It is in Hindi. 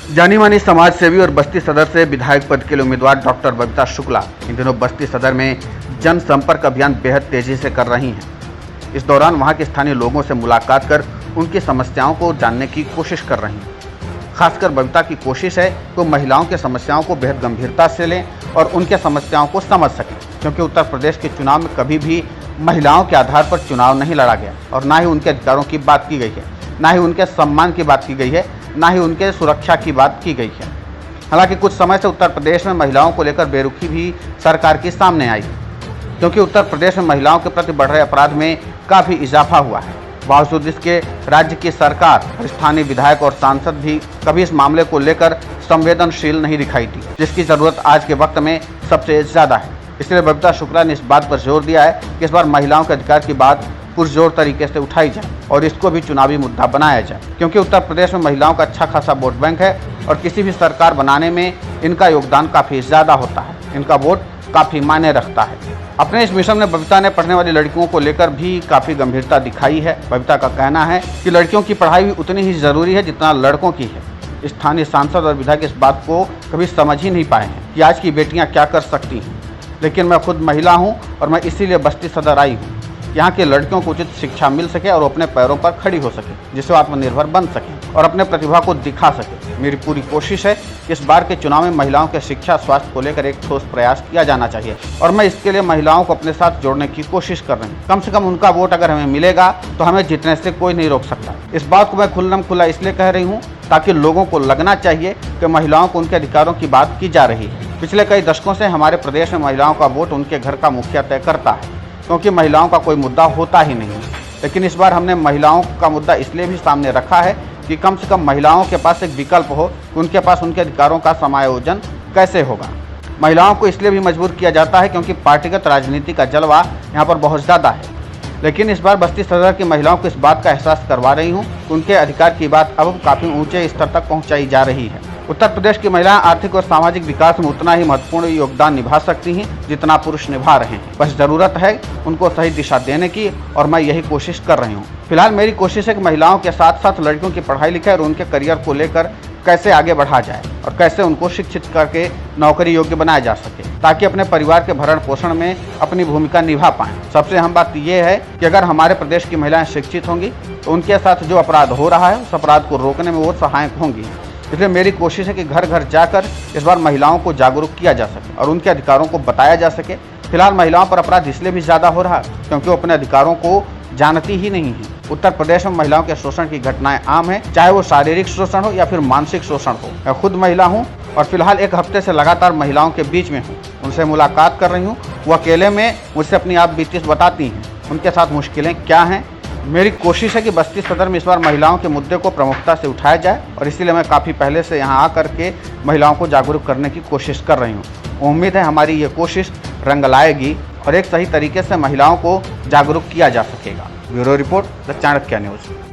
जानी मानी समाज सेवी और बस्ती सदर से विधायक पद के लिए उम्मीदवार डॉक्टर बबीता शुक्ला इन दिनों बस्ती सदर में जनसंपर्क अभियान बेहद तेजी से कर रही हैं। इस दौरान वहां के स्थानीय लोगों से मुलाकात कर उनकी समस्याओं को जानने की कोशिश कर रही हैं। खासकर बबीता की कोशिश है कि वो महिलाओं की समस्याओं को बेहद गंभीरता से लें और उनके समस्याओं को समझ सकें, क्योंकि उत्तर प्रदेश के चुनाव में कभी भी महिलाओं के आधार पर चुनाव नहीं लड़ा गया और ना ही उनके अधिकारों की बात की गई है, ना ही उनके सम्मान की बात की गई है, ना ही उनके सुरक्षा की बात की गई है। हालांकि कुछ समय से उत्तर प्रदेश में महिलाओं को लेकर बेरुखी भी सरकार के सामने आई, क्योंकि उत्तर प्रदेश में महिलाओं के प्रति बढ़ रहे अपराध में काफ़ी इजाफा हुआ है। बावजूद इसके राज्य की सरकार, स्थानीय विधायक और सांसद भी कभी इस मामले को लेकर संवेदनशील नहीं दिखाई दी, जिसकी ज़रूरत आज के वक्त में सबसे ज़्यादा है। इसलिए बबीता शुक्ला ने इस बात पर जोर दिया है कि इस बार महिलाओं के अधिकार की बात पुरजोर तरीके से उठाई जाए और इसको भी चुनावी मुद्दा बनाया जाए, क्योंकि उत्तर प्रदेश में महिलाओं का अच्छा खासा वोट बैंक है और किसी भी सरकार बनाने में इनका योगदान काफ़ी ज़्यादा होता है। इनका वोट काफ़ी मायने रखता है। अपने इस मिशन में बबीता ने पढ़ने वाली लड़कियों को लेकर भी काफ़ी गंभीरता दिखाई है। बबीता का कहना है कि लड़कियों की पढ़ाई भी उतनी ही ज़रूरी है जितना लड़कों की है। स्थानीय सांसद और विधायक इस बात को कभी समझ ही नहीं पाए हैं कि आज की बेटियां क्या कर सकती हैं, लेकिन मैं खुद महिला हूं और मैं इसीलिए बस्ती सदर आई हूं। यहाँ के लड़कियों को उचित शिक्षा मिल सके और अपने पैरों पर खड़ी हो सके, जिससे वो आत्मनिर्भर बन सके और अपने प्रतिभा को दिखा सके। मेरी पूरी कोशिश है कि इस बार के चुनाव में महिलाओं के शिक्षा स्वास्थ्य को लेकर एक ठोस प्रयास किया जाना चाहिए और मैं इसके लिए महिलाओं को अपने साथ जोड़ने की कोशिश कर रही हूँ। कम से कम उनका वोट अगर हमें मिलेगा तो हमें जीतने से कोई नहीं रोक सकता। इस बात को मैं खुल्लम खुल्ला इसलिए कह रही हूँ ताकि लोगों को लगना चाहिए कि महिलाओं को उनके अधिकारों की बात की जा रही है। पिछले कई दशकों से हमारे प्रदेश में महिलाओं का वोट उनके घर का मुखिया तय करता है, क्योंकि महिलाओं का कोई मुद्दा होता ही नहीं। लेकिन इस बार हमने महिलाओं का मुद्दा इसलिए भी सामने रखा है कि कम से कम महिलाओं के पास एक विकल्प हो कि उनके पास उनके अधिकारों का समायोजन कैसे होगा। महिलाओं को इसलिए भी मजबूर किया जाता है क्योंकि पार्टीगत राजनीति का जलवा यहाँ पर बहुत ज़्यादा है। लेकिन इस बार बस्ती सदर की महिलाओं को इस बात का एहसास करवा रही हूँ कि उनके अधिकार की बात अब काफ़ी ऊंचे स्तर तक पहुँचाई जा रही है। उत्तर प्रदेश की महिलाएं आर्थिक और सामाजिक विकास में उतना ही महत्वपूर्ण योगदान निभा सकती हैं जितना पुरुष निभा रहे हैं। बस ज़रूरत है उनको सही दिशा देने की और मैं यही कोशिश कर रही हूँ। फिलहाल मेरी कोशिश है कि महिलाओं के साथ साथ लड़कियों की पढ़ाई लिखाई और उनके करियर को लेकर कैसे आगे बढ़ा जाए और कैसे उनको शिक्षित करके नौकरी योग्य बनाया जा सके, ताकि अपने परिवार के भरण पोषण में अपनी भूमिका निभा पाएं। सबसे अहम बात यह है कि अगर हमारे प्रदेश की महिलाएं शिक्षित होंगी तो उनके साथ जो अपराध हो रहा है उस अपराध को रोकने में वो सहायक होंगी। इसलिए मेरी कोशिश है कि घर घर जाकर इस बार महिलाओं को जागरूक किया जा सके और उनके अधिकारों को बताया जा सके। फिलहाल महिलाओं पर अपराध इसलिए भी ज़्यादा हो रहा है क्योंकि वो अपने अधिकारों को जानती ही नहीं है। उत्तर प्रदेश में महिलाओं के शोषण की घटनाएं आम है, चाहे वो शारीरिक शोषण हो या फिर मानसिक शोषण हो। मैं खुद महिला हूँ और फिलहाल एक हफ्ते से लगातार महिलाओं के बीच में हूँ, उनसे मुलाकात कर रही हूँ। वो अकेले में मुझसे अपनी आप बीती बताती हैं, उनके साथ मुश्किलें क्या हैं। मेरी कोशिश है कि बस्ती सदर में इस बार महिलाओं के मुद्दे को प्रमुखता से उठाया जाए और इसीलिए मैं काफ़ी पहले से यहाँ आकर के महिलाओं को जागरूक करने की कोशिश कर रही हूँ। उम्मीद है हमारी ये कोशिश रंग लाएगी और एक सही तरीके से महिलाओं को जागरूक किया जा सकेगा। Bureau report, the Chanakya news.